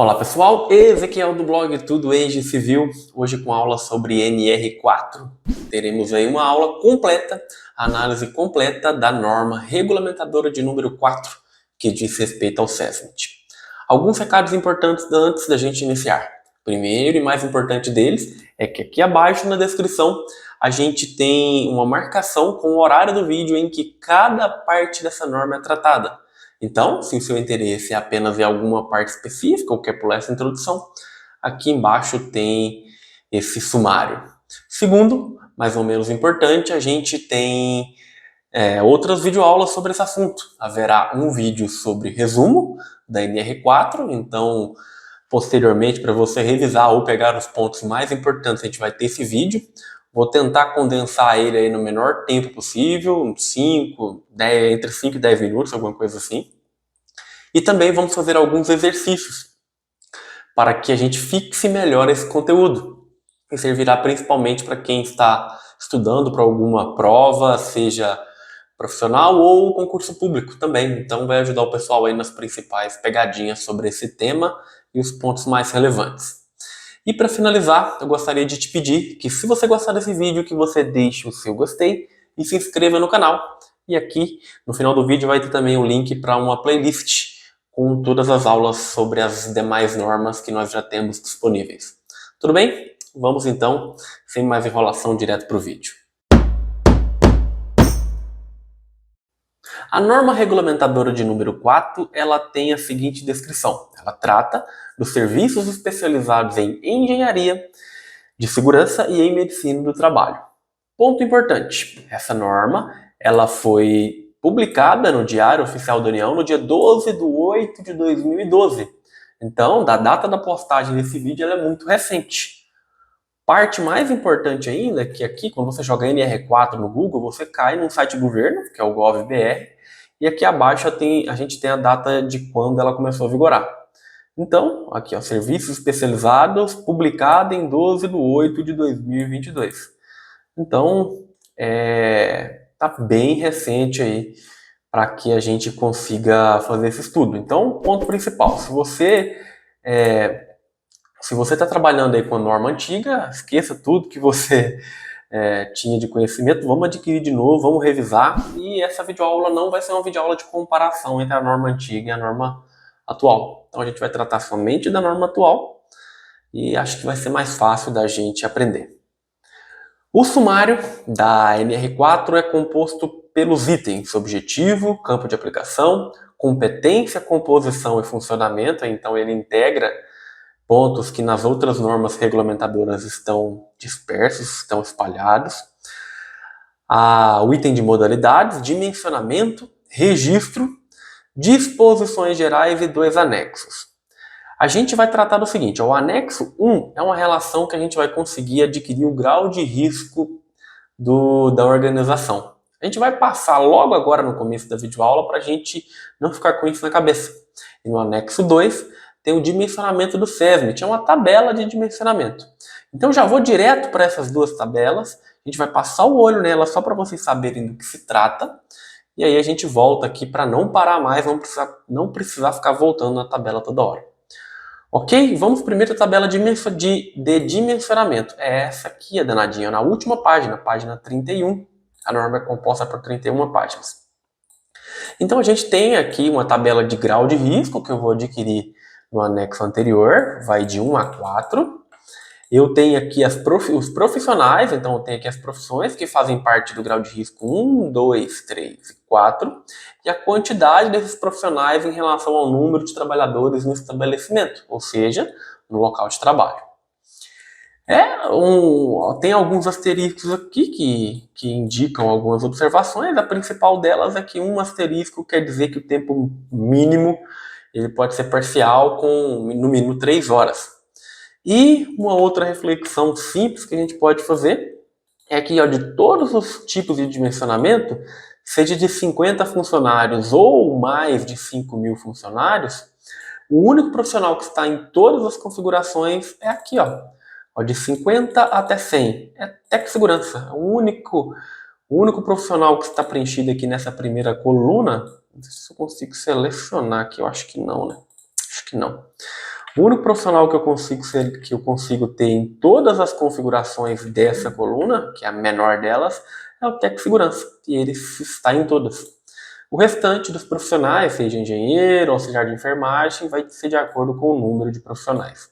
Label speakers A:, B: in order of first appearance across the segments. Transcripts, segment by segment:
A: Olá pessoal, Ezequiel do blog Tudo Engie Civil, hoje com aula sobre NR4. Teremos aí uma aula completa, análise completa da norma regulamentadora de número 4, que diz respeito ao SESMIT. Alguns recados importantes antes da gente iniciar. Primeiro e mais importante deles é que aqui abaixo na descrição a gente tem uma marcação com o horário do vídeo em que cada parte dessa norma é tratada. Então, se o seu interesse é apenas ver alguma parte específica ou quer pular essa introdução, aqui embaixo tem esse sumário. Segundo, mais ou menos importante, a gente tem outras videoaulas sobre esse assunto. Haverá um vídeo sobre resumo da NR4, então, posteriormente, para você revisar ou pegar os pontos mais importantes, a gente vai ter esse vídeo. Vou tentar condensar ele aí no menor tempo possível, entre 5 e 10 minutos, alguma coisa assim. E também vamos fazer alguns exercícios para que a gente fixe melhor esse conteúdo. E servirá principalmente para quem está estudando para alguma prova, seja profissional ou concurso público também. Então vai ajudar o pessoal aí nas principais pegadinhas sobre esse tema e os pontos mais relevantes. E para finalizar, eu gostaria de te pedir que, se você gostar desse vídeo, que você deixe o seu gostei e se inscreva no canal. E aqui, no final do vídeo, vai ter também um link para uma playlist com todas as aulas sobre as demais normas que nós já temos disponíveis. Tudo bem? Vamos então, sem mais enrolação, direto para o vídeo. A norma regulamentadora de número 4, ela tem a seguinte descrição. Ela trata dos serviços especializados em engenharia, de segurança e em medicina do trabalho. Ponto importante, essa norma ela foi publicada no Diário Oficial da União no dia 12/8/2012. Então, da data da postagem desse vídeo, ela é muito recente. Parte mais importante ainda é que aqui, quando você joga NR4 no Google, você cai num site do governo, que é o GovBR, e aqui abaixo a gente tem a data de quando ela começou a vigorar. Então, aqui, ó, serviços especializados, publicada em 12/8/2022. Então, tá bem recente aí para que a gente consiga fazer esse estudo. Então, ponto principal, se você está trabalhando aí com a norma antiga, esqueça tudo que você tinha de conhecimento, vamos adquirir de novo, vamos revisar, e essa videoaula não vai ser uma videoaula de comparação entre a norma antiga e a norma atual. Então a gente vai tratar somente da norma atual e acho que vai ser mais fácil da gente aprender. O sumário da NR4 é composto pelos itens objetivo, campo de aplicação, competência, composição e funcionamento, então ele integra pontos que nas outras normas regulamentadoras estão dispersos, estão espalhados. O item de modalidades, dimensionamento, registro, disposições gerais e 2 anexos. A gente vai tratar do seguinte, o anexo 1 é uma relação que a gente vai conseguir adquirir o grau de risco da organização. A gente vai passar logo agora no começo da videoaula para a gente não ficar com isso na cabeça. E no anexo 2 tem o dimensionamento do SESMIT, é uma tabela de dimensionamento. Então já vou direto para essas duas tabelas, a gente vai passar o olho nelas só para vocês saberem do que se trata, e aí a gente volta aqui para não parar mais, não precisar ficar voltando na tabela toda hora. Ok? Vamos primeiro à tabela de dimensionamento. É essa aqui, a danadinha, na última página, página 31. A norma é composta por 31 páginas. Então a gente tem aqui uma tabela de grau de risco que eu vou adquirir no anexo anterior, vai de 1 a 4. Eu tenho aqui os profissionais, então eu tenho aqui as profissões que fazem parte do grau de risco 1, 2, 3 e 4, e a quantidade desses profissionais em relação ao número de trabalhadores no estabelecimento, ou seja, no local de trabalho. Tem alguns asteriscos aqui que indicam algumas observações. A principal delas é que um asterisco quer dizer que o tempo mínimo ele pode ser parcial com, no mínimo, 3 horas. E uma outra reflexão simples que a gente pode fazer é que, de todos os tipos de dimensionamento, seja de 50 funcionários ou mais de 5.000 funcionários, o único profissional que está em todas as configurações é aqui, de 50 até 100. É TecSegurança. O único profissional que está preenchido aqui nessa primeira coluna, não sei se eu consigo selecionar aqui, eu acho que não, né? Acho que não. O único profissional que eu consigo ter em todas as configurações dessa coluna, que é a menor delas, é o técnico de segurança, e ele está em todas. O restante dos profissionais, seja engenheiro, auxiliar de enfermagem, vai ser de acordo com o número de profissionais.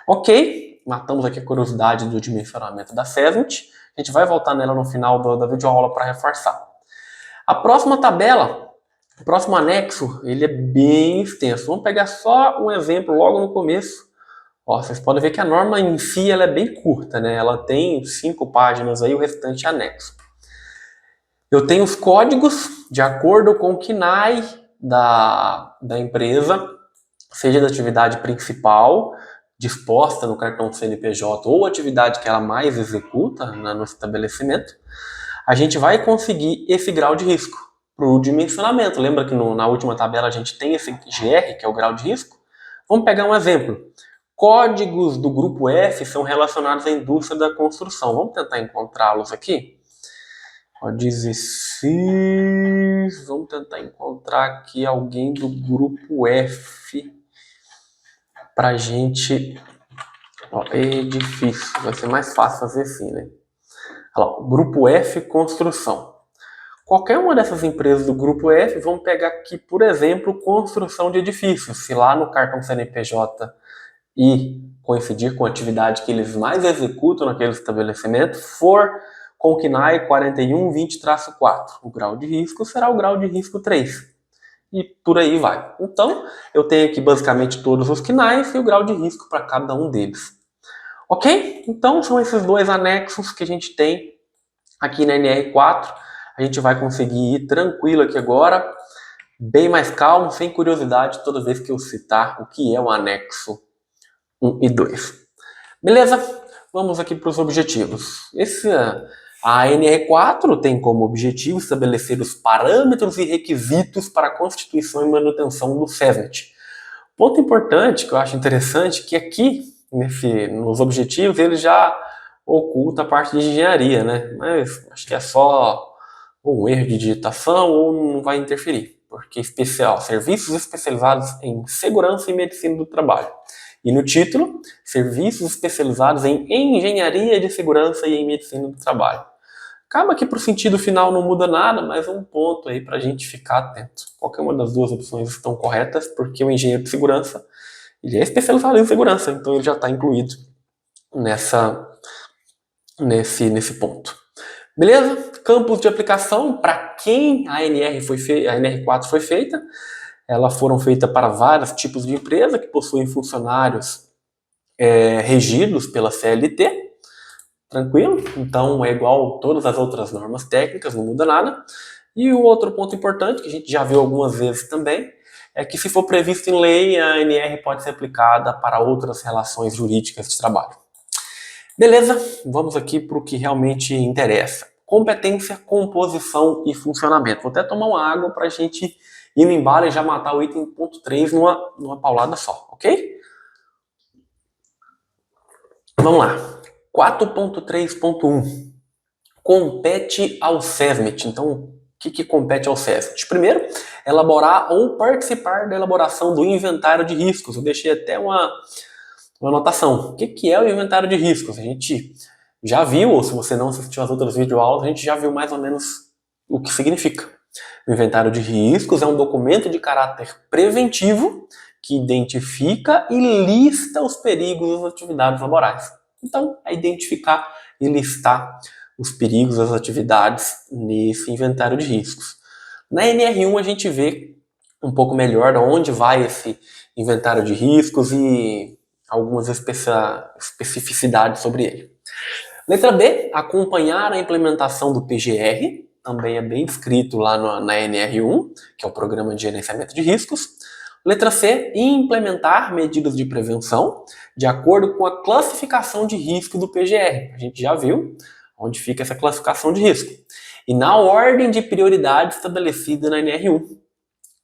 A: Ok, matamos aqui a curiosidade do dimensionamento da SESMIT. A gente vai voltar nela no final da videoaula para reforçar. A próxima tabela, o próximo anexo, ele é bem extenso. Vamos pegar só um exemplo logo no começo. Ó, vocês podem ver que a norma em si ela é bem curta, né? Ela tem 5 páginas aí, o restante é anexo. Eu tenho os códigos de acordo com o KNAI da empresa, seja da atividade principal, disposta no cartão CNPJ ou atividade que ela mais executa no estabelecimento, a gente vai conseguir esse grau de risco para o dimensionamento. Lembra que na última tabela a gente tem esse GR, que é o grau de risco? Vamos pegar um exemplo. Códigos do grupo F são relacionados à indústria da construção. Vamos tentar encontrá-los aqui? Ó, 16. Vamos tentar encontrar aqui alguém do grupo F pra gente. Ó, é difícil, vai ser mais fácil fazer assim, né? Olha lá, grupo F Construção. Qualquer uma dessas empresas do grupo F, vamos pegar aqui, por exemplo, construção de edifícios. Se lá no cartão CNPJ e coincidir com a atividade que eles mais executam naquele estabelecimento, for com o KNAI 4120-4. O grau de risco será o grau de risco 3. E por aí vai. Então, eu tenho aqui basicamente todos os KNAIs e o grau de risco para cada um deles. Ok? Então, são esses dois anexos que a gente tem aqui na NR4. A gente vai conseguir ir tranquilo aqui agora, bem mais calmo, sem curiosidade, toda vez que eu citar o que é o anexo 1 e 2. Beleza? Vamos aqui para os objetivos. A NR4 tem como objetivo estabelecer os parâmetros e requisitos para a constituição e manutenção do SESMIT. Ponto importante que eu acho interessante que aqui, nos objetivos, ele já oculta a parte de engenharia, né? Mas acho que é só um erro de digitação ou não vai interferir, porque serviços especializados em segurança e medicina do trabalho. E no título, serviços especializados em engenharia de segurança e em medicina do trabalho. Acaba que para o sentido final não muda nada, mas é um ponto aí para a gente ficar atento. Qualquer uma das duas opções estão corretas, porque o engenheiro de segurança ele é especializado em segurança, então ele já está incluído nesse ponto. Beleza? Campos de aplicação, para quem a NR4 foi feita, elas foram feitas para vários tipos de empresa que possuem funcionários regidos pela CLT. Tranquilo? Então é igual todas as outras normas técnicas, não muda nada. E o outro ponto importante, que a gente já viu algumas vezes também, é que se for previsto em lei, a NR pode ser aplicada para outras relações jurídicas de trabalho. Beleza? Vamos aqui para o que realmente interessa. Competência, composição e funcionamento. Vou até tomar uma água para a gente ir no embalo e já matar o item ponto 3 numa paulada só, ok? Vamos lá. 4.3.1 compete ao SESMIT. Então, o que compete ao SESMIT? Primeiro, elaborar ou participar da elaboração do inventário de riscos. Eu deixei até uma anotação. O que é o inventário de riscos? A gente já viu, ou se você não assistiu às outras videoaulas, a gente já viu mais ou menos o que significa. O inventário de riscos é um documento de caráter preventivo que identifica e lista os perigos das atividades laborais. Então, é identificar e listar os perigos das atividades nesse inventário de riscos. Na NR1 a gente vê um pouco melhor onde vai esse inventário de riscos e algumas especificidades sobre ele. Letra B, acompanhar a implementação do PGR, também é bem descrito lá na NR1, que é o Programa de Gerenciamento de Riscos. Letra C, implementar medidas de prevenção de acordo com a classificação de risco do PGR. A gente já viu onde fica essa classificação de risco. E na ordem de prioridade estabelecida na NR1.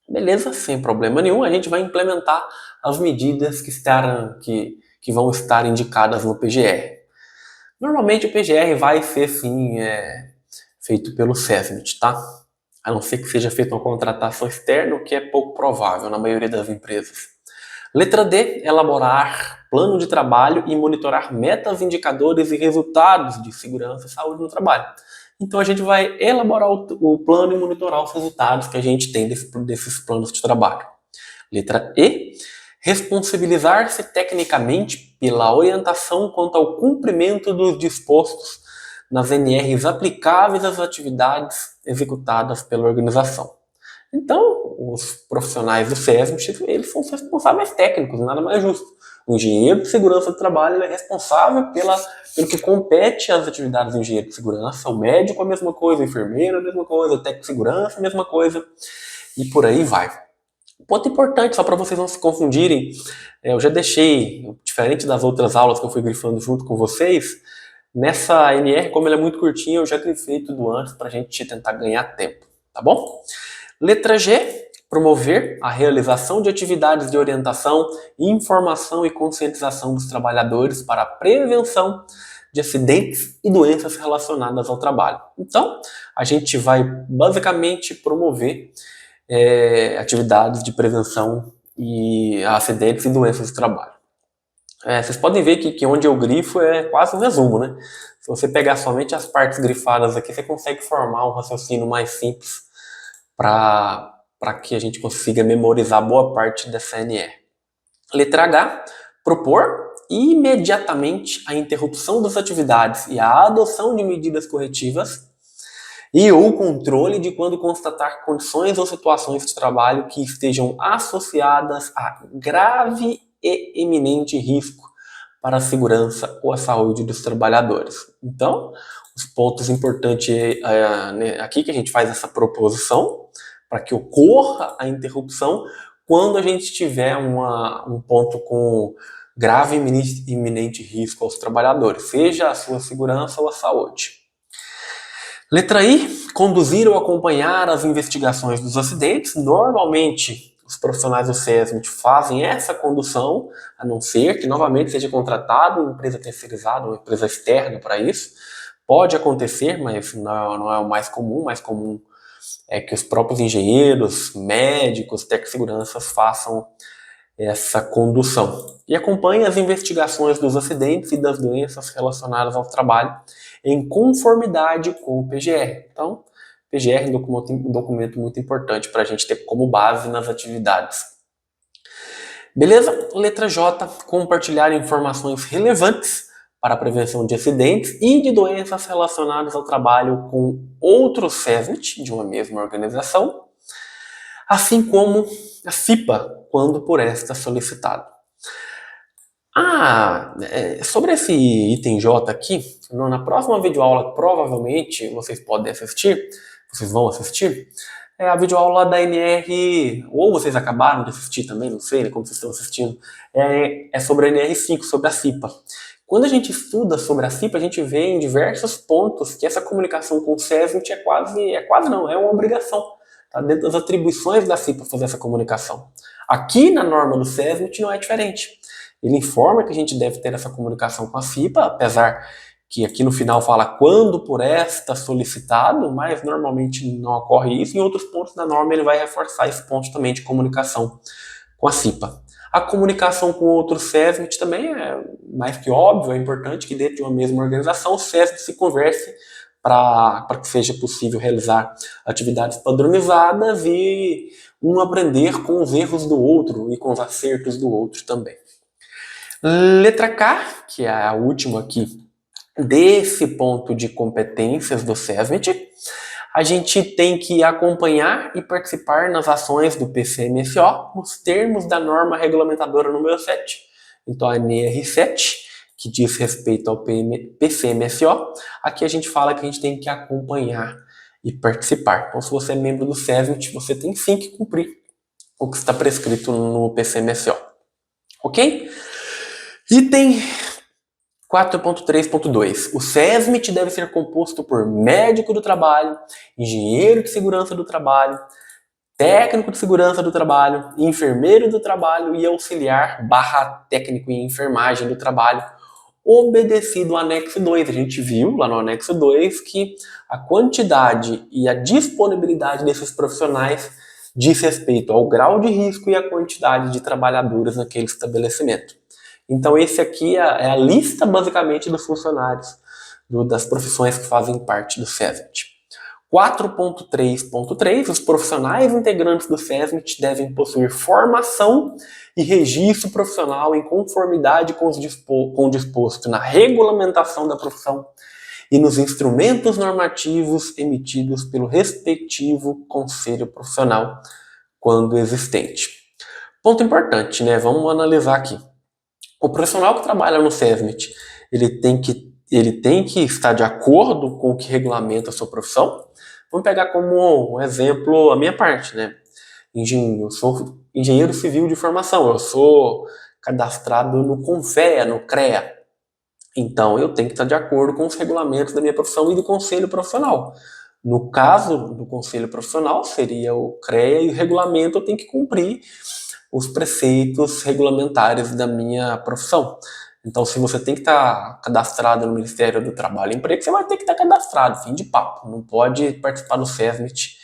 A: Beleza, sem problema nenhum, a gente vai implementar as medidas que vão estar indicadas no PGR. Normalmente o PGR vai ser, sim, feito pelo SESMIT, tá? A não ser que seja feita uma contratação externa, o que é pouco provável na maioria das empresas. Letra D, elaborar plano de trabalho e monitorar metas, indicadores e resultados de segurança e saúde no trabalho. Então a gente vai elaborar o plano e monitorar os resultados que a gente tem desses planos de trabalho. Letra E, responsabilizar-se tecnicamente pela orientação quanto ao cumprimento dos dispostos nas NRs aplicáveis às atividades executadas pela organização. Então, os profissionais do SESMIT, eles são os responsáveis técnicos, nada mais justo. O engenheiro de segurança do trabalho é responsável pelo que compete às atividades do engenheiro de segurança, o médico a mesma coisa, o enfermeiro a mesma coisa, o técnico de segurança a mesma coisa, e por aí vai. Ponto importante, só para vocês não se confundirem, eu já deixei, diferente das outras aulas que eu fui grifando junto com vocês, nessa NR, como ela é muito curtinha, eu já grifei tudo antes para a gente tentar ganhar tempo, tá bom? Letra G, promover a realização de atividades de orientação, informação e conscientização dos trabalhadores para a prevenção de acidentes e doenças relacionadas ao trabalho. Então, a gente vai basicamente promover atividades de prevenção e acidentes e doenças do trabalho. Vocês podem ver que onde eu grifo é quase um resumo, né? Se você pegar somente as partes grifadas aqui, você consegue formar um raciocínio mais simples para que a gente consiga memorizar boa parte dessa NR. Letra H, propor imediatamente a interrupção das atividades e a adoção de medidas corretivas e ou controle de quando constatar condições ou situações de trabalho que estejam associadas a grave e eminente risco para a segurança ou a saúde dos trabalhadores. Então, os pontos importantes aqui que a gente faz essa proposição para que ocorra a interrupção quando a gente tiver um ponto com grave e iminente risco aos trabalhadores, seja a sua segurança ou a saúde. Letra I, conduzir ou acompanhar as investigações dos acidentes. Normalmente, os profissionais do SESMIT fazem essa condução, a não ser que novamente seja contratado uma empresa terceirizada, uma empresa externa para isso. Pode acontecer, mas não é o mais comum. O mais comum é que os próprios engenheiros, médicos, técnicos de segurança façam essa condução. E acompanhe as investigações dos acidentes e das doenças relacionadas ao trabalho em conformidade com o PGR. Então, PGR é um documento muito importante para a gente ter como base nas atividades. Beleza? Letra J, compartilhar informações relevantes para a prevenção de acidentes e de doenças relacionadas ao trabalho com outros SESMIT de uma mesma organização, assim como a CIPA, quando por esta solicitado. Sobre esse item J aqui, na próxima videoaula, provavelmente vocês vão assistir, a videoaula da NR, ou vocês acabaram de assistir também, não sei, né, como vocês estão assistindo, é sobre a NR5, sobre a CIPA. Quando a gente estuda sobre a CIPA, a gente vê em diversos pontos que essa comunicação com o SESMIT é uma obrigação. Tá dentro das atribuições da CIPA fazer essa comunicação. Aqui na norma do SESMIT não é diferente. Ele informa que a gente deve ter essa comunicação com a CIPA, apesar que aqui no final fala quando por esta solicitado, mas normalmente não ocorre isso. Em outros pontos da norma ele vai reforçar esse ponto também de comunicação com a CIPA. A comunicação com outros SESMIT também é mais que óbvio, é importante que dentro de uma mesma organização o SESMIT se converse para que seja possível realizar atividades padronizadas e um aprender com os erros do outro e com os acertos do outro também. Letra K, que é a última aqui desse ponto de competências do SESMIT, a gente tem que acompanhar e participar nas ações do PCMSO nos termos da norma regulamentadora número 7. Então a NR7, que diz respeito ao PCMSO, aqui a gente fala que a gente tem que acompanhar e participar. Então se você é membro do SESMIT, você tem sim que cumprir o que está prescrito no PCMSO. Ok? Item 4.3.2. O SESMIT deve ser composto por médico do trabalho, engenheiro de segurança do trabalho, técnico de segurança do trabalho, enfermeiro do trabalho e auxiliar / técnico em enfermagem do trabalho, obedecido ao anexo 2. A gente viu lá no anexo 2 que a quantidade e a disponibilidade desses profissionais diz respeito ao grau de risco e à quantidade de trabalhadores naquele estabelecimento. Então, esse aqui é a lista, basicamente, dos funcionários das profissões que fazem parte do SESMIT. 4.3.3, os profissionais integrantes do SESMIT devem possuir formação e registro profissional em conformidade com o disposto na regulamentação da profissão e nos instrumentos normativos emitidos pelo respectivo conselho profissional, quando existente. Ponto importante, né? Vamos analisar aqui. O profissional que trabalha no SESMIT, ele tem que estar de acordo com o que regulamenta a sua profissão. Vamos pegar como um exemplo a minha parte, né? Eu sou engenheiro civil de formação, eu sou cadastrado no CONFEA, no CREA. Então, eu tenho que estar de acordo com os regulamentos da minha profissão e do conselho profissional. No caso do conselho profissional, seria o CREA, e o regulamento eu tenho que cumprir os preceitos regulamentares da minha profissão. Então, se você tem que estar cadastrado no Ministério do Trabalho e Emprego, você vai ter que estar cadastrado, fim de papo. Não pode participar do SESMIT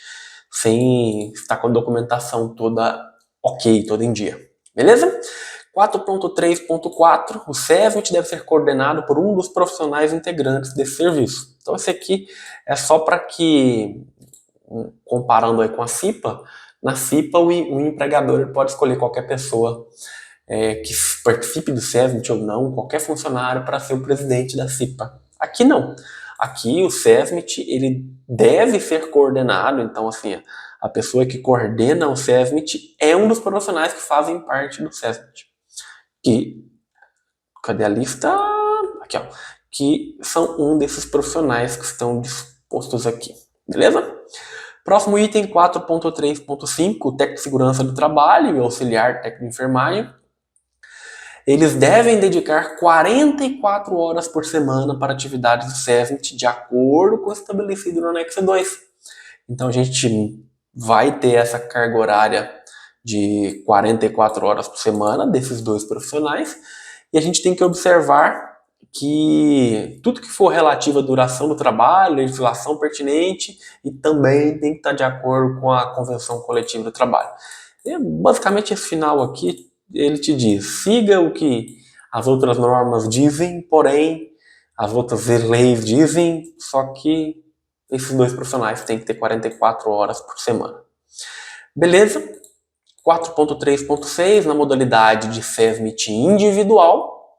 A: sem estar com a documentação toda ok, toda em dia. Beleza? 4.3.4, o SESMIT deve ser coordenado por um dos profissionais integrantes desse serviço. Então, esse aqui é só para que, comparando aí com a CIPA, na CIPA o empregador pode escolher qualquer pessoa que participe do SESMIT ou não, qualquer funcionário para ser o presidente da CIPA. Aqui não. Aqui o SESMIT ele deve ser coordenado, então assim, a pessoa que coordena o SESMIT é um dos profissionais que fazem parte do SESMIT. Cadê a lista? Aqui, ó. Que são um desses profissionais que estão dispostos aqui. Beleza? Próximo item, 4.3.5, técnico de segurança do trabalho e auxiliar técnico de enfermagem. Eles devem dedicar 44 horas por semana para atividades do SESMIT, de acordo com o estabelecido no anexo 2. Então, a gente vai ter essa carga horária de 44 horas por semana desses dois profissionais, e a gente tem que observar que tudo que for relativo à duração do trabalho, legislação pertinente, e também tem que estar de acordo com a Convenção Coletiva do Trabalho. E, basicamente, esse final aqui, ele te diz, siga o que as outras normas dizem, porém, as outras leis dizem, só que esses dois profissionais têm que ter 44 horas por semana. Beleza? 4.3.6, na modalidade de SESMIT individual.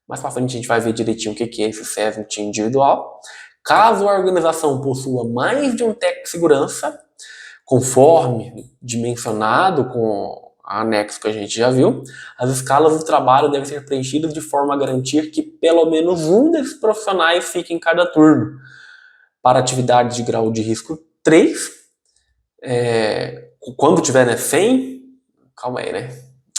A: Mais para frente a gente vai ver direitinho o que é esse SESMIT individual. Caso a organização possua mais de um técnico de segurança, conforme dimensionado com a anexo que a gente já viu, as escalas do trabalho devem ser preenchidas de forma a garantir que pelo menos um desses profissionais fique em cada turno. Para atividades de grau de risco 3, quando tiver 100, calma aí, né?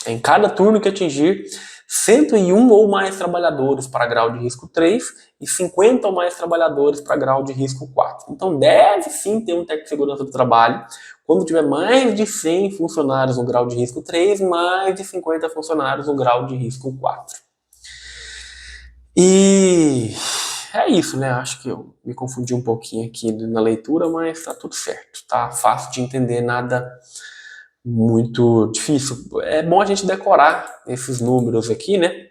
A: Em cada turno que atingir 101 ou mais trabalhadores para grau de risco 3 e 50 ou mais trabalhadores para grau de risco 4. Então deve sim ter um técnico de segurança do trabalho quando tiver mais de 100 funcionários no grau de risco 3, mais de 50 funcionários no grau de risco 4. E é isso, né? Acho que eu me confundi um pouquinho aqui na leitura, mas tá tudo certo. Tá fácil de entender, nada muito difícil. É bom a gente decorar esses números aqui, né?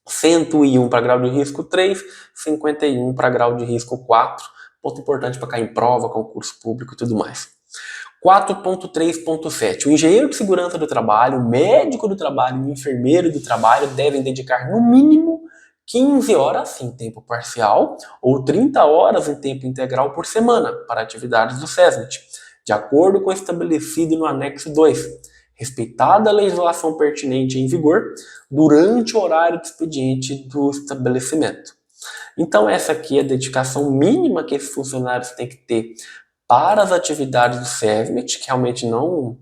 A: 101 para grau de risco 3, 51 para grau de risco 4. Ponto importante para cair em prova, concurso público e tudo mais. 4.3.7. O engenheiro de segurança do trabalho, o médico do trabalho e o enfermeiro do trabalho devem dedicar no mínimo 15 horas em tempo parcial ou 30 horas em tempo integral por semana para atividades do SESMIT, de acordo com o estabelecido no anexo 2, respeitada a legislação pertinente em vigor durante o horário de expediente do estabelecimento. Então essa aqui é a dedicação mínima que esses funcionários têm que ter para as atividades do SESMIT, que realmente não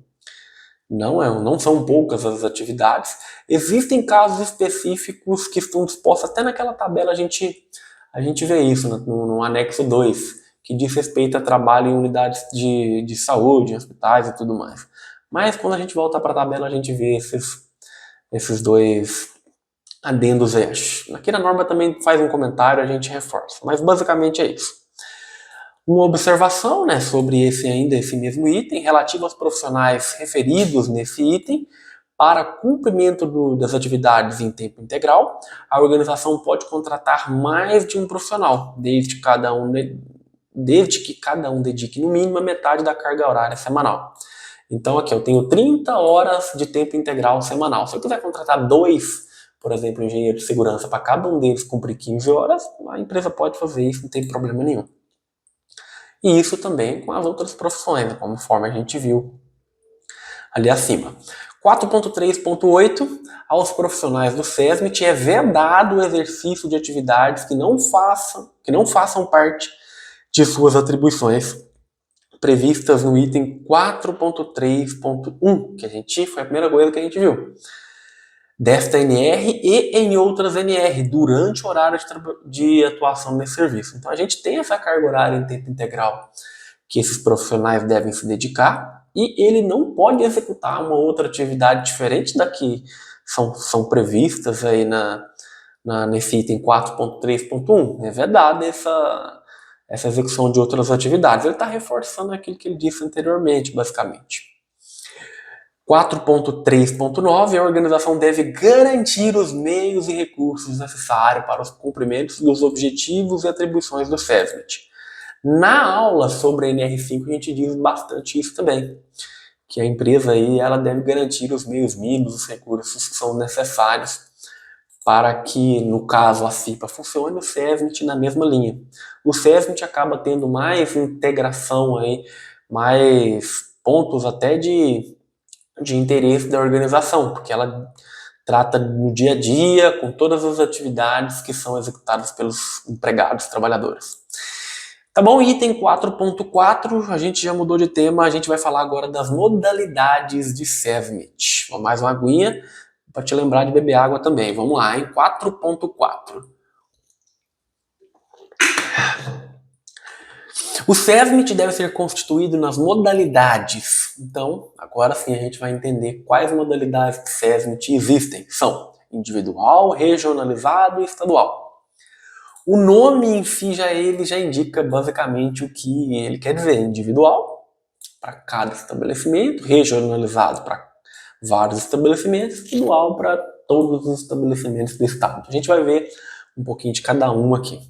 A: são poucas as atividades. Existem casos específicos que estão dispostos, até naquela tabela a gente vê isso no anexo 2, que diz respeito a trabalho em unidades de saúde, em hospitais e tudo mais. Mas quando a gente volta para a tabela, a gente vê esses dois adendos aí. Aqui na norma também faz um comentário, a gente reforça. Mas basicamente é isso. Uma observação, né, sobre esse mesmo item, relativo aos profissionais referidos nesse item, para cumprimento das atividades em tempo integral, a organização pode contratar mais de um profissional, desde que cada um dedique no mínimo a metade da carga horária semanal. Então aqui eu tenho 30 horas de tempo integral semanal. Se eu quiser contratar dois, por exemplo, engenheiro de segurança, para cada um deles cumprir 15 horas, a empresa pode fazer isso, não tem problema nenhum. E isso também com as outras profissões, né, conforme a gente viu ali acima. 4.3.8, aos profissionais do SESMIT é vedado o exercício de atividades que não façam parte de suas atribuições previstas no item 4.3.1, foi a primeira coisa que a gente viu, desta NR e em outras NR, durante o horário de atuação nesse serviço. Então a gente tem essa carga horária em tempo integral que esses profissionais devem se dedicar, e ele não pode executar uma outra atividade diferente da que são previstas aí nesse item 4.3.1. É vedada essa execução de outras atividades. Ele está reforçando aquilo que ele disse anteriormente, basicamente. 4.3.9, a organização deve garantir os meios e recursos necessários para os cumprimentos dos objetivos e atribuições do SESMIT. Na aula sobre a NR5 a gente diz bastante isso também, que a empresa aí, ela deve garantir os meios mínimos, os recursos que são necessários para que, no caso, a FIPA funcione, o SESMIT na mesma linha. O SESMIT acaba tendo mais integração aí, mais pontos até de interesse da organização, porque ela trata no dia a dia com todas as atividades que são executadas pelos empregados, trabalhadores. Tá bom? Item 4.4, a gente já mudou de tema, a gente vai falar agora das modalidades de SESMIT. Mais uma aguinha para te lembrar de beber água também. Vamos lá, em 4.4. O SESMIT deve ser constituído nas modalidades. Então, agora sim a gente vai entender quais modalidades de SESMIT existem. São individual, regionalizado e estadual. O nome em si já indica basicamente o que ele quer dizer. Individual, para cada estabelecimento, regionalizado para vários estabelecimentos, estadual para todos os estabelecimentos do estado. A gente vai ver um pouquinho de cada um aqui.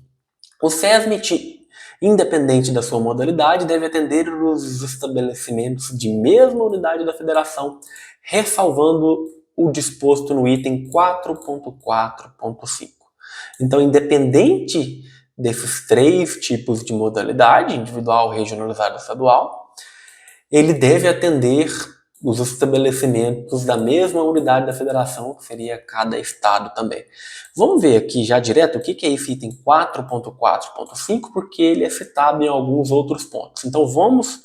A: O SESMIT, independente da sua modalidade, deve atender os estabelecimentos de mesma unidade da federação, ressalvando o disposto no item 4.4.5. Então, independente desses três tipos de modalidade, individual, regionalizado e estadual, ele deve atender os estabelecimentos da mesma unidade da federação, que seria cada estado também. Vamos ver aqui já direto o que é esse item 4.4.5, porque ele é citado em alguns outros pontos. Então vamos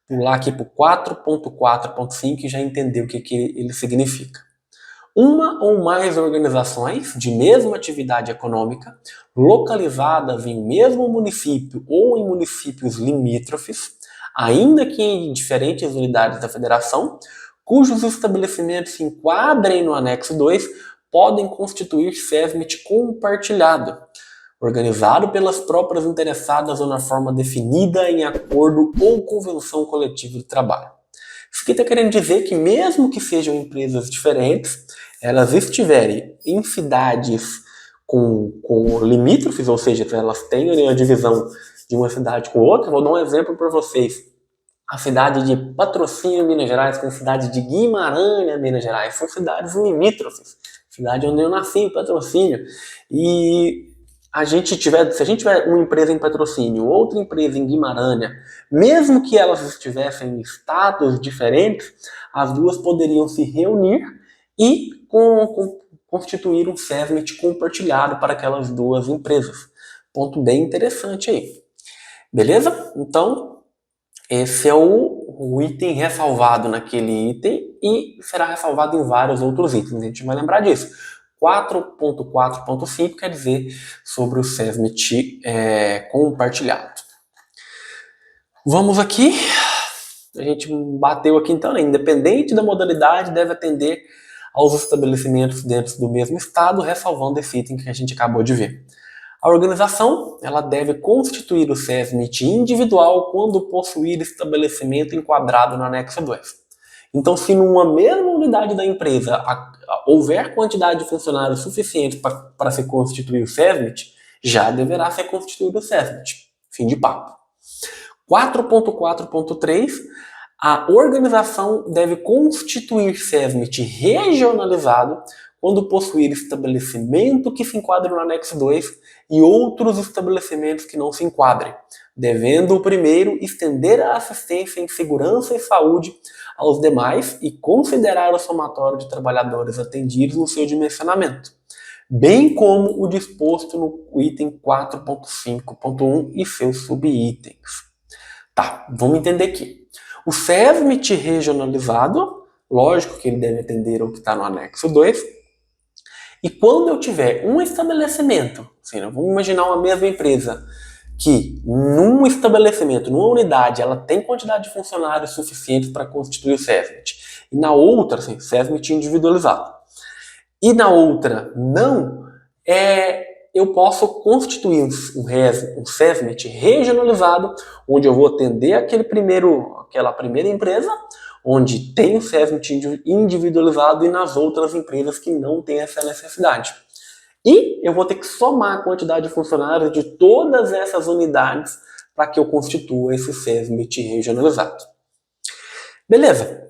A: pular aqui para o 4.4.5 e já entender o que ele significa. Uma ou mais organizações de mesma atividade econômica, localizadas em mesmo município ou em municípios limítrofes, ainda que em diferentes unidades da federação, cujos estabelecimentos se enquadrem no anexo 2, podem constituir SESMIT compartilhado, organizado pelas próprias interessadas ou na forma definida em acordo ou convenção coletiva de trabalho. Isso aqui está querendo dizer que mesmo que sejam empresas diferentes, elas estiverem em cidades com limítrofes, ou seja, elas tenham a divisão de uma cidade com outra. Vou dar um exemplo para vocês. A cidade de Patrocínio, Minas Gerais, com a cidade de Guimarães, Minas Gerais, são cidades limítrofes. Cidade onde eu nasci, em Patrocínio. E se a gente tiver uma empresa em Patrocínio, outra empresa em Guimarães, mesmo que elas estivessem em estados diferentes, as duas poderiam se reunir e constituir um SESMIT compartilhado para aquelas duas empresas. Ponto bem interessante aí. Beleza? Então, esse é o item ressalvado naquele item e será ressalvado em vários outros itens. A gente vai lembrar disso. 4.4.5 quer dizer sobre o SESMIT compartilhado. Vamos aqui. A gente bateu aqui então, né? Independente da modalidade, deve atender aos estabelecimentos dentro do mesmo estado, ressalvando esse item que a gente acabou de ver. A organização ela deve constituir o SESMIT individual quando possuir estabelecimento enquadrado no anexo 2. Então, se numa mesma unidade da empresa houver quantidade de funcionários suficiente para se constituir o SESMIT, já deverá ser constituído o SESMIT. Fim de papo. 4.4.3 A organização deve constituir SESMIT regionalizado quando possuir estabelecimento que se enquadre no anexo 2 e outros estabelecimentos que não se enquadrem, devendo o primeiro estender a assistência em segurança e saúde aos demais e considerar o somatório de trabalhadores atendidos no seu dimensionamento, bem como o disposto no item 4.5.1 e seus subitens. Tá, vamos entender aqui. O SESMIT regionalizado, lógico que ele deve atender ao que está no anexo 2, e quando eu tiver um estabelecimento, assim, vamos imaginar uma mesma empresa, que num estabelecimento, numa unidade, ela tem quantidade de funcionários suficientes para constituir o SESMIT, e na outra, assim, SESMIT individualizado, e na outra não, eu posso constituir um SESMIT regionalizado, onde eu vou atender aquela primeira empresa, onde tem o SESMIT individualizado e nas outras empresas que não tem essa necessidade. E eu vou ter que somar a quantidade de funcionários de todas essas unidades para que eu constitua esse SESMIT regionalizado. Beleza.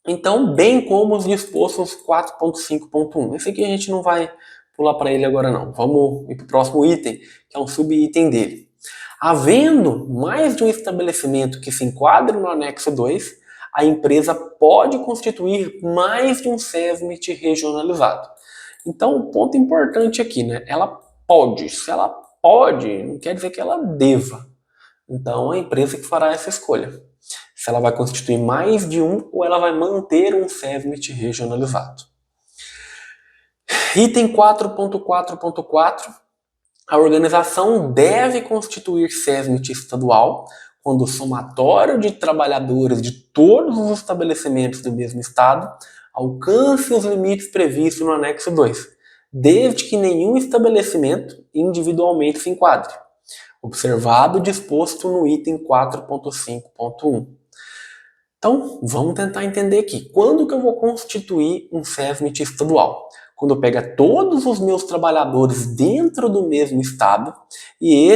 A: Então, bem como os dispostos 4.5.1. Esse aqui a gente não vai pular para ele agora não. Vamos ir para o próximo item, que é um subitem dele. Havendo mais de um estabelecimento que se enquadre no anexo 2, a empresa pode constituir mais de um SESMIT regionalizado. Então, o ponto importante aqui, né? Ela pode. Se ela pode, não quer dizer que ela deva. Então, a empresa que fará essa escolha. Se ela vai constituir mais de um ou ela vai manter um SESMIT regionalizado. Item 4.4.4. A organização deve constituir SESMIT estadual quando o somatório de trabalhadores de todos os estabelecimentos do mesmo estado alcance os limites previstos no anexo 2, desde que nenhum estabelecimento individualmente se enquadre, observado o disposto no item 4.5.1. Então, vamos tentar entender aqui. Quando que eu vou constituir um SESMIT estadual? Quando eu pego todos os meus trabalhadores dentro do mesmo estado e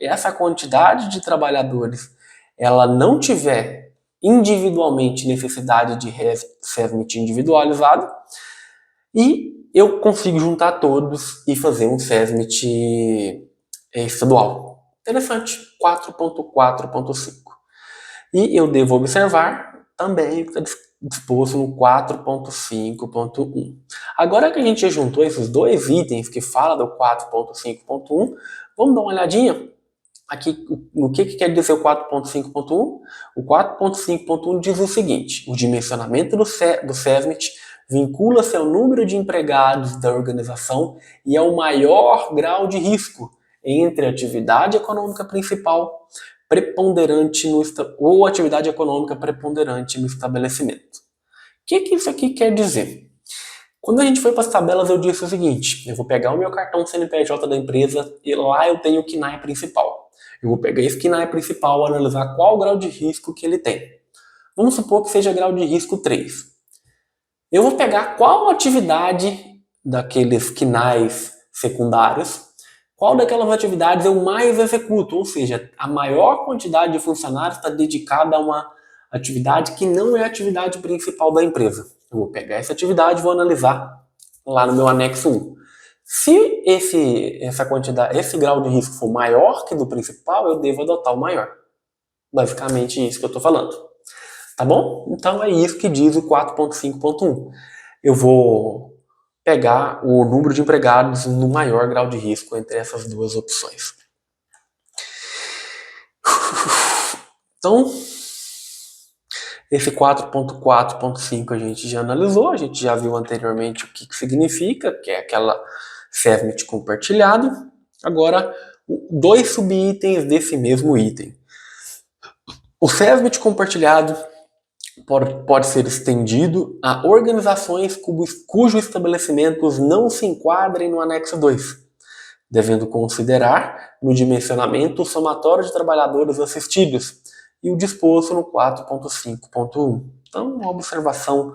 A: essa quantidade de trabalhadores ela não tiver individualmente necessidade de SESMIT individualizado e eu consigo juntar todos e fazer um SESMIT estadual. Interessante. 4.4.5. E eu devo observar também o que está disposto no 4.5.1. Agora que a gente já juntou esses dois itens que fala do 4.5.1, vamos dar uma olhadinha aqui no que quer dizer o 4.5.1. O 4.5.1 diz o seguinte: o dimensionamento do SESMIT vincula-se ao número de empregados da organização e ao maior grau de risco entre a atividade econômica principal preponderante ou atividade econômica preponderante no estabelecimento. O que isso aqui quer dizer? Quando a gente foi para as tabelas, eu disse o seguinte: eu vou pegar o meu cartão CNPJ da empresa e lá eu tenho o KNAI principal. Eu vou pegar esse KNAI principal e analisar qual o grau de risco que ele tem. Vamos supor que seja grau de risco 3. Eu vou pegar qual atividade daqueles KNAIs secundários, qual daquelas atividades eu mais executo, ou seja, a maior quantidade de funcionários está dedicada a uma atividade que não é a atividade principal da empresa. Eu vou pegar essa atividade e vou analisar lá no meu anexo 1. Se esse grau de risco for maior que do principal, eu devo adotar o maior. Basicamente isso que eu estou falando. Tá bom? Então é isso que diz o 4.5.1. Eu vou pegar o número de empregados no maior grau de risco entre essas duas opções. Então, esse 4.4.5 a gente já analisou, a gente já viu anteriormente o que significa, que é aquela SESMIT compartilhado. Agora, dois subitens desse mesmo item. O SESMIT compartilhado pode ser estendido a organizações cujos estabelecimentos não se enquadrem no anexo 2, devendo considerar no dimensionamento o somatório de trabalhadores assistidos e o disposto no 4.5.1. Então, uma observação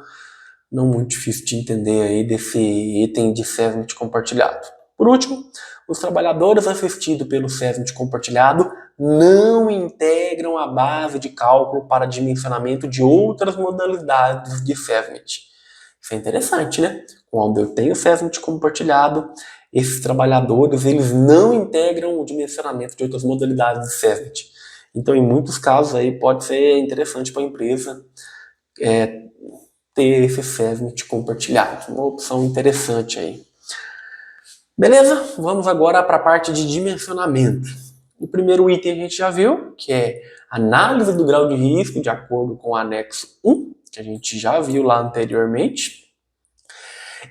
A: não muito difícil de entender aí desse item de SESMIT compartilhado. Por último, os trabalhadores assistidos pelo SESMIT compartilhado não integram a base de cálculo para dimensionamento de outras modalidades de SESMIT. Isso é interessante, né? Quando eu tenho SESMIT compartilhado, esses trabalhadores eles não integram o dimensionamento de outras modalidades de SESMIT. Então, em muitos casos aí pode ser interessante para a empresa ter esse SESMIT compartilhado. Uma opção interessante aí. Beleza? Vamos agora para a parte de dimensionamento. O primeiro item a gente já viu, que é análise do grau de risco de acordo com o anexo 1, que a gente já viu lá anteriormente.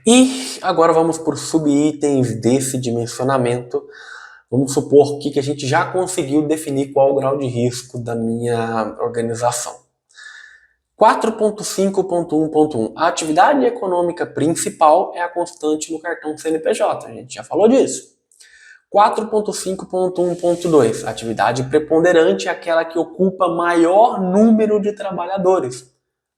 A: E agora vamos por subitens desse dimensionamento. Vamos supor que a gente já conseguiu definir qual o grau de risco da minha organização. 4.5.1.1. A atividade econômica principal é a constante no cartão CNPJ. A gente já falou disso. 4.5.1.2. A atividade preponderante é aquela que ocupa maior número de trabalhadores.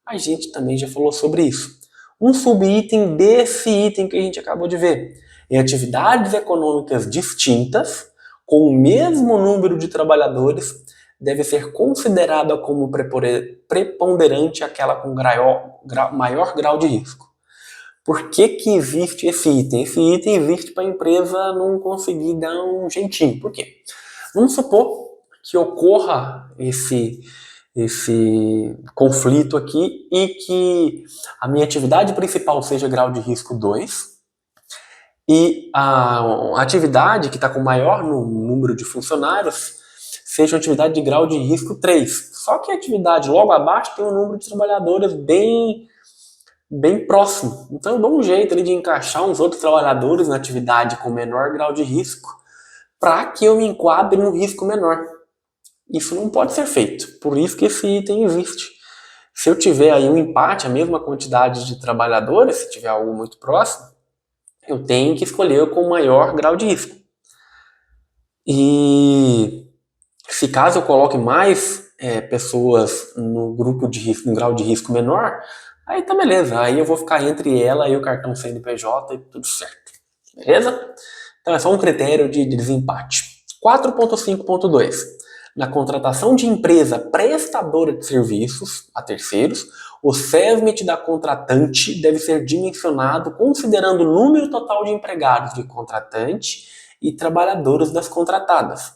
A: A gente também já falou sobre isso. Um subitem desse item que a gente acabou de ver. Em atividades econômicas distintas, com o mesmo número de trabalhadores, deve ser considerada como preponderante aquela com maior grau de risco. Por que existe esse item? Esse item existe para a empresa não conseguir dar um jeitinho. Por quê? Vamos supor que ocorra esse conflito aqui e que a minha atividade principal seja grau de risco 2 e a atividade que está com maior número de funcionários seja uma atividade de grau de risco 3. Só que a atividade logo abaixo tem um número de trabalhadores bem próximo. Então eu dou um jeito ali de encaixar uns outros trabalhadores na atividade com menor grau de risco para que eu me enquadre no risco menor. Isso não pode ser feito. Por isso que esse item existe. Se eu tiver aí um empate, a mesma quantidade de trabalhadores, se tiver algo muito próximo, eu tenho que escolher com maior grau de risco. E se caso eu coloque mais pessoas no grupo de risco, no grau de risco menor, aí tá beleza. Aí eu vou ficar entre ela e o cartão CNPJ e tudo certo. Beleza? Então é só um critério de desempate. 4.5.2. Na contratação de empresa prestadora de serviços a terceiros, o SESMIT da contratante deve ser dimensionado considerando o número total de empregados de contratante e trabalhadores das contratadas,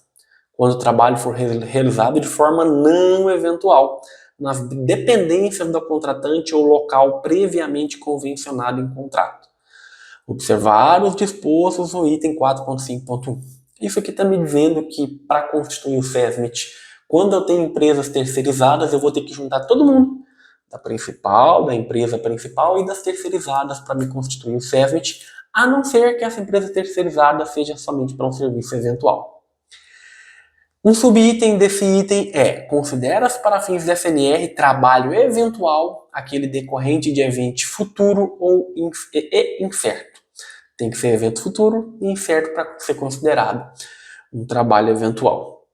A: quando o trabalho for realizado de forma não eventual, nas dependências da contratante ou local previamente convencionado em contrato. Observar os dispostos no item 4.5.1. Isso aqui está me dizendo que para constituir o SESMIT, quando eu tenho empresas terceirizadas, eu vou ter que juntar todo mundo, da empresa principal e das terceirizadas para me constituir o SESMIT, a não ser que essa empresa terceirizada seja somente para um serviço eventual. Um subitem desse item é: considera-se para fins de SNR trabalho eventual aquele decorrente de evento futuro ou incerto. Tem que ser evento futuro e incerto para ser considerado um trabalho eventual.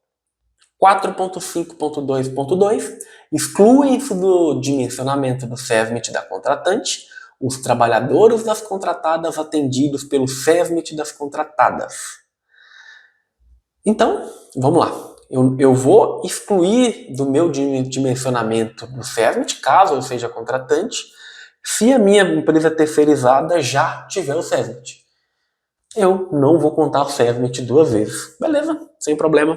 A: 4.5.2.2 excluem-se do dimensionamento do SESMIT da contratante os trabalhadores das contratadas atendidos pelo SESMIT das contratadas. Então, vamos lá. Eu vou excluir do meu dimensionamento do SESMIT, caso eu seja contratante, se a minha empresa terceirizada já tiver o SESMIT. Eu não vou contar o SESMIT duas vezes. Beleza? Sem problema.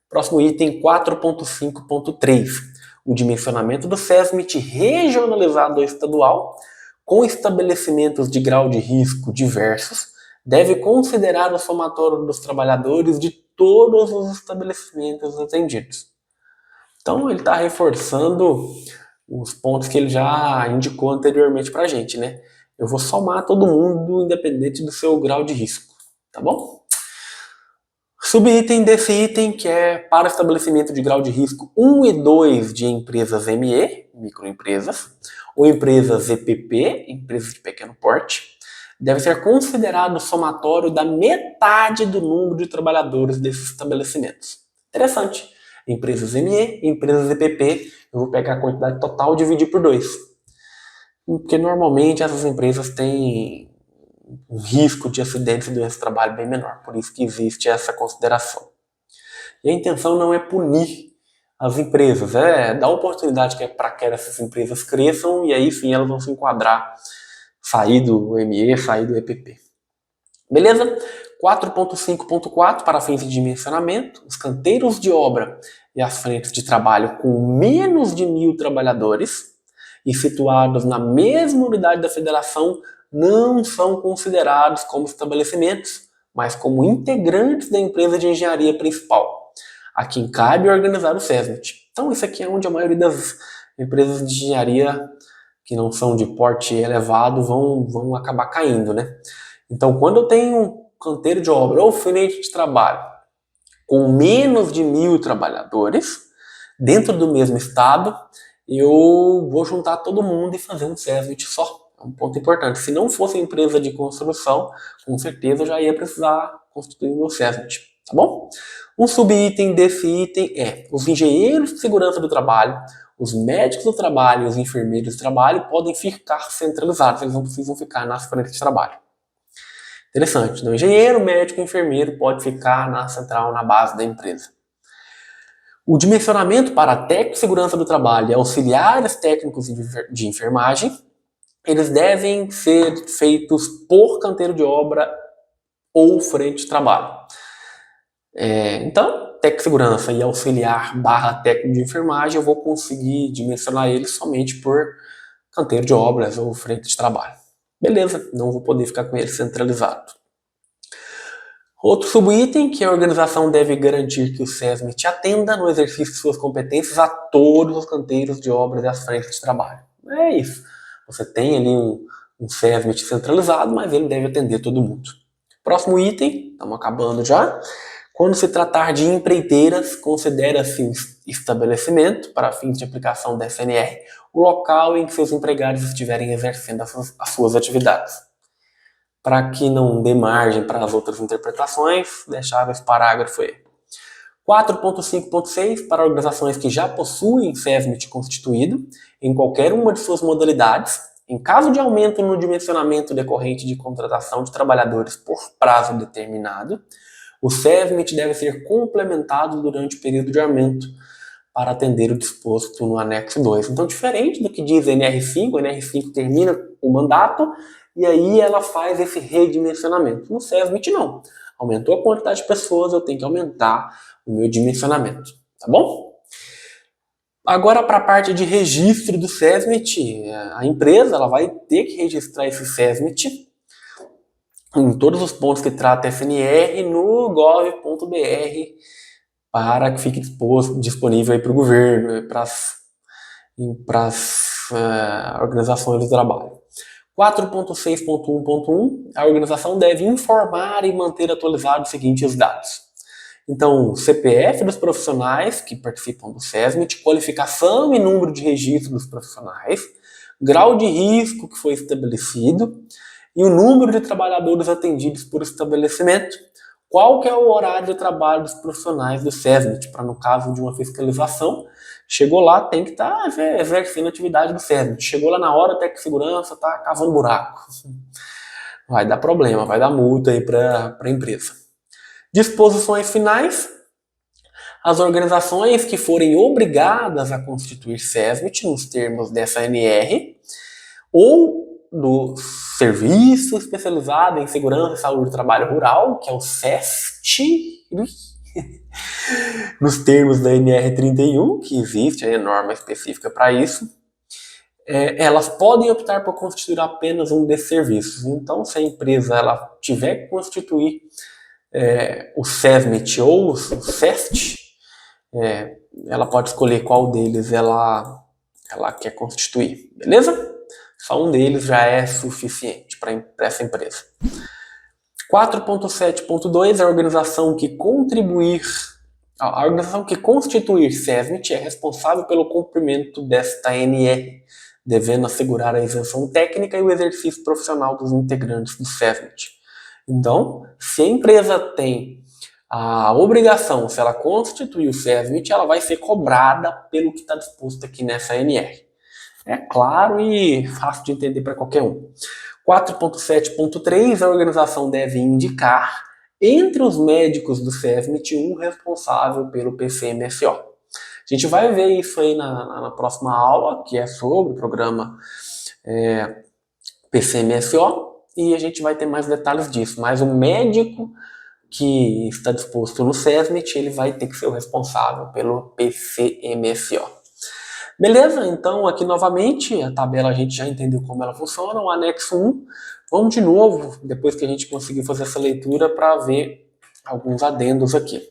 A: Próximo item, 4.5.3. O dimensionamento do SESMIT regionalizado ou estadual, com estabelecimentos de grau de risco diversos, deve considerar o somatório dos trabalhadores de todos os estabelecimentos atendidos. Então, ele está reforçando os pontos que ele já indicou anteriormente para a gente, né? Eu vou somar todo mundo, independente do seu grau de risco, tá bom? Subitem desse item, que é para estabelecimento de grau de risco 1 e 2 de empresas ME, microempresas, ou empresas EPP, empresas de pequeno porte, deve ser considerado o somatório da metade do número de trabalhadores desses estabelecimentos. Interessante. Empresas ME, empresas EPP, eu vou pegar a quantidade total e dividir por 2. Porque normalmente essas empresas têm um risco de acidentes e doença de trabalho bem menor. Por isso que existe essa consideração. E a intenção não é punir as empresas, é dar oportunidade para que essas empresas cresçam e aí sim elas vão se enquadrar, sair do ME, sair do EPP. Beleza? 4.5.4 para fins de dimensionamento, os canteiros de obra e as frentes de trabalho com menos de 1.000 trabalhadores e situados na mesma unidade da federação não são considerados como estabelecimentos, mas como integrantes da empresa de engenharia principal, a quem cabe organizar o SESMIT. Então isso aqui é onde a maioria das empresas de engenharia que não são de porte elevado vão acabar caindo, né? Então quando eu tenho um canteiro de obra ou frente de trabalho com menos de 1.000 trabalhadores, dentro do mesmo estado, eu vou juntar todo mundo e fazer um SESMIT só. É um ponto importante. Se não fosse empresa de construção, com certeza eu já ia precisar constituir meu SESMIT, tá bom? Um subitem desse item é: os engenheiros de segurança do trabalho, os médicos do trabalho e os enfermeiros do trabalho podem ficar centralizados, eles não precisam ficar nas frentes de trabalho. Interessante. Então, engenheiro, médico e enfermeiro pode ficar na central, na base da empresa. O dimensionamento para técnico de segurança do trabalho e auxiliares técnicos de enfermagem, eles devem ser feitos por canteiro de obra ou frente de trabalho. Então, técnico de segurança e auxiliar / técnico de enfermagem, eu vou conseguir dimensionar eles somente por canteiro de obras ou frente de trabalho. Beleza, não vou poder ficar com ele centralizado. Outro subitem, que a organização deve garantir que o SESMIT atenda no exercício de suas competências a todos os canteiros de obras e as frentes de trabalho. É isso. Você tem ali um SESMIT centralizado, mas ele deve atender todo mundo. Próximo item, estamos acabando já. Quando se tratar de empreiteiras, considera-se um estabelecimento, para fins de aplicação da SNR, o local em que seus empregados estiverem exercendo as suas atividades. Para que não dê margem para as outras interpretações, deixava esse parágrafo aí. 4.5.6 para organizações que já possuem SESMIT constituído em qualquer uma de suas modalidades, em caso de aumento no dimensionamento decorrente de contratação de trabalhadores por prazo determinado, o SESMIT deve ser complementado durante o período de aumento para atender o disposto no anexo 2. Então, diferente do que diz a NR5, a NR5 termina o mandato e aí ela faz esse redimensionamento. No SESMIT não. Aumentou a quantidade de pessoas, eu tenho que aumentar o meu dimensionamento, tá bom? Agora, para a parte de registro do SESMIT, a empresa ela vai ter que registrar esse SESMIT em todos os pontos que trata FNR no gov.br para que fique disponível para o governo e para as organizações do trabalho. 4.6.1.1, a organização deve informar e manter atualizados os seguintes dados. Então, CPF dos profissionais que participam do SESMIT, qualificação e número de registro dos profissionais, grau de risco que foi estabelecido e o número de trabalhadores atendidos por estabelecimento. Qual que é o horário de trabalho dos profissionais do SESMIT, para no caso de uma fiscalização, chegou lá, tem que estar exercendo a atividade do SESMIT. Chegou lá na hora, até que segurança está cavando buraco. Vai dar problema, vai dar multa aí para a empresa. Disposições finais. As organizações que forem obrigadas a constituir SESMIT nos termos dessa NR, ou do Serviço Especializado em Segurança e Saúde do Trabalho Rural, que é o SEST, nos termos da NR31, que existe a norma específica para isso, elas podem optar por constituir apenas um desses serviços. Então, se a empresa ela tiver que constituir o SESMIT ou o SEST, ela pode escolher qual deles ela quer constituir, beleza? Só um deles já é suficiente para essa empresa. 4.7.2, a organização que constituir SESMIT é responsável pelo cumprimento desta NR, devendo assegurar a isenção técnica e o exercício profissional dos integrantes do SESMIT. Então, se a empresa tem a obrigação, se ela constituir o SESMIT, ela vai ser cobrada pelo que está disposto aqui nessa NR. É claro e fácil de entender para qualquer um. 4.7.3, a organização deve indicar entre os médicos do SESMIT um responsável pelo PCMSO. A gente vai ver isso aí na próxima aula, que é sobre o programa PCMSO, e a gente vai ter mais detalhes disso. Mas o médico que está disposto no SESMIT, ele vai ter que ser o responsável pelo PCMSO. Beleza? Então, aqui novamente, a tabela a gente já entendeu como ela funciona, o anexo 1. Vamos de novo, depois que a gente conseguir fazer essa leitura, para ver alguns adendos aqui.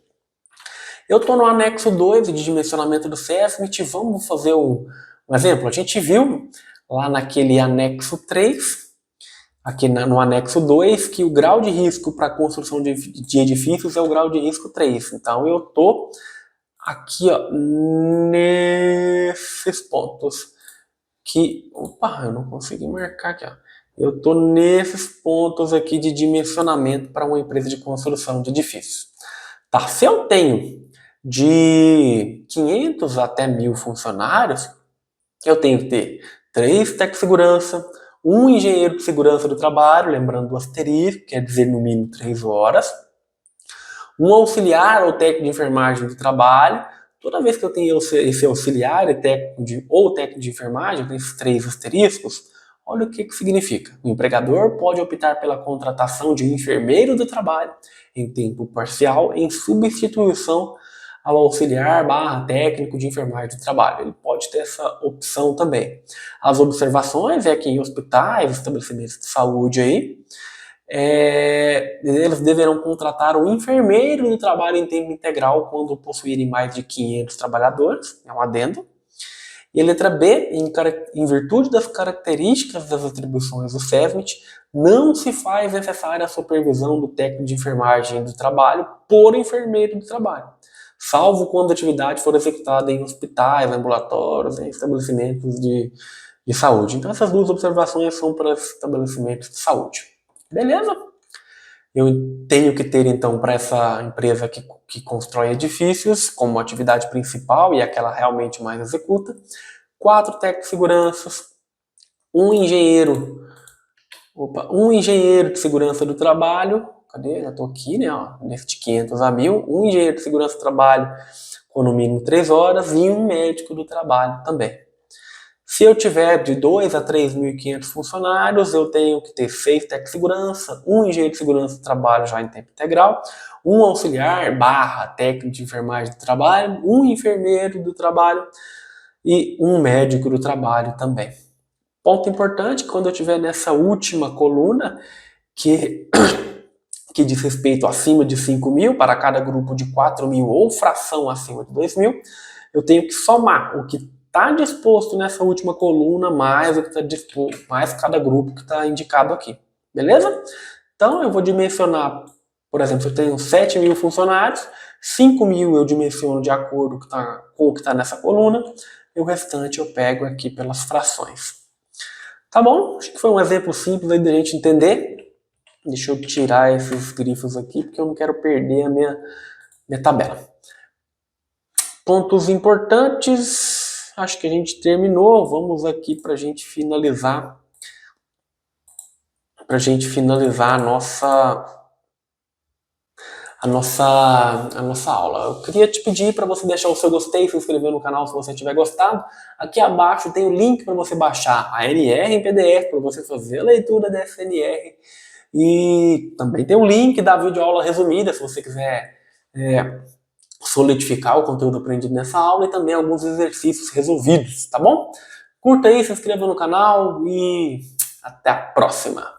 A: Eu estou no anexo 2 de dimensionamento do SESMIT, vamos fazer um exemplo. A gente viu lá naquele anexo 3, aqui no anexo 2, que o grau de risco para a construção de edifícios é o grau de risco 3. Então, eu estou aqui, ó, nesses pontos que... Opa, eu não consegui marcar aqui, ó. Eu estou nesses pontos aqui de dimensionamento para uma empresa de construção de edifícios. Tá? Se eu tenho de 500 até 1.000 funcionários, eu tenho que ter 3 técnicos de segurança, um engenheiro de segurança do trabalho, lembrando do asterisco, quer dizer no mínimo 3 horas, um auxiliar ou técnico de enfermagem do trabalho. Toda vez que eu tenho esse auxiliar ou técnico de enfermagem, com esses 3 asteriscos, olha o que significa. O empregador pode optar pela contratação de um enfermeiro do trabalho em tempo parcial em substituição ao auxiliar / técnico de enfermagem do trabalho. Ele pode ter essa opção também. As observações é que em hospitais, estabelecimentos de saúde aí, eles deverão contratar um enfermeiro do trabalho em tempo integral quando possuírem mais de 500 trabalhadores, é um adendo. E a letra B, em virtude das características das atribuições do SESMIT, não se faz necessária a supervisão do técnico de enfermagem do trabalho por enfermeiro do trabalho, salvo quando a atividade for executada em hospitais, ambulatórios, em estabelecimentos de saúde. Então essas 2 observações são para estabelecimentos de saúde. Beleza? Eu tenho que ter, então, para essa empresa que constrói edifícios, como atividade principal, e aquela realmente mais executa, 4 técnicos de segurança, um engenheiro de segurança do trabalho, cadê? Já estou aqui, né? Ó, nesse de 500 a 1.000, um engenheiro de segurança do trabalho com no mínimo 3 horas e um médico do trabalho também. Se eu tiver de 2 a 3.500 funcionários, eu tenho que ter 6 técnicos de segurança, um engenheiro de segurança do trabalho já em tempo integral, um auxiliar / técnico de enfermagem do trabalho, um enfermeiro do trabalho e um médico do trabalho também. Ponto importante, quando eu estiver nessa última coluna, que diz respeito acima de 5.000, para cada grupo de 4.000 ou fração acima de 2.000, eu tenho que somar o que está disposto nessa última coluna mais o que está disposto, mais cada grupo que está indicado aqui. Beleza? Então eu vou dimensionar, por exemplo, se eu tenho 7.000 funcionários, 5.000 eu dimensiono de acordo com o que está nessa coluna, e o restante eu pego aqui pelas frações. Tá bom? Acho que foi um exemplo simples aí da gente entender. Deixa eu tirar esses grifos aqui, porque eu não quero perder a minha tabela. Pontos importantes, acho que a gente terminou. Vamos aqui para a gente finalizar. A nossa aula. Eu queria te pedir para você deixar o seu gostei, se inscrever no canal se você tiver gostado. Aqui abaixo tem o link para você baixar a NR em PDF, para você fazer a leitura dessa NR. E também tem um link da videoaula resumida, se você quiser solidificar o conteúdo aprendido nessa aula, e também alguns exercícios resolvidos, tá bom? Curta aí, se inscreva no canal e até a próxima!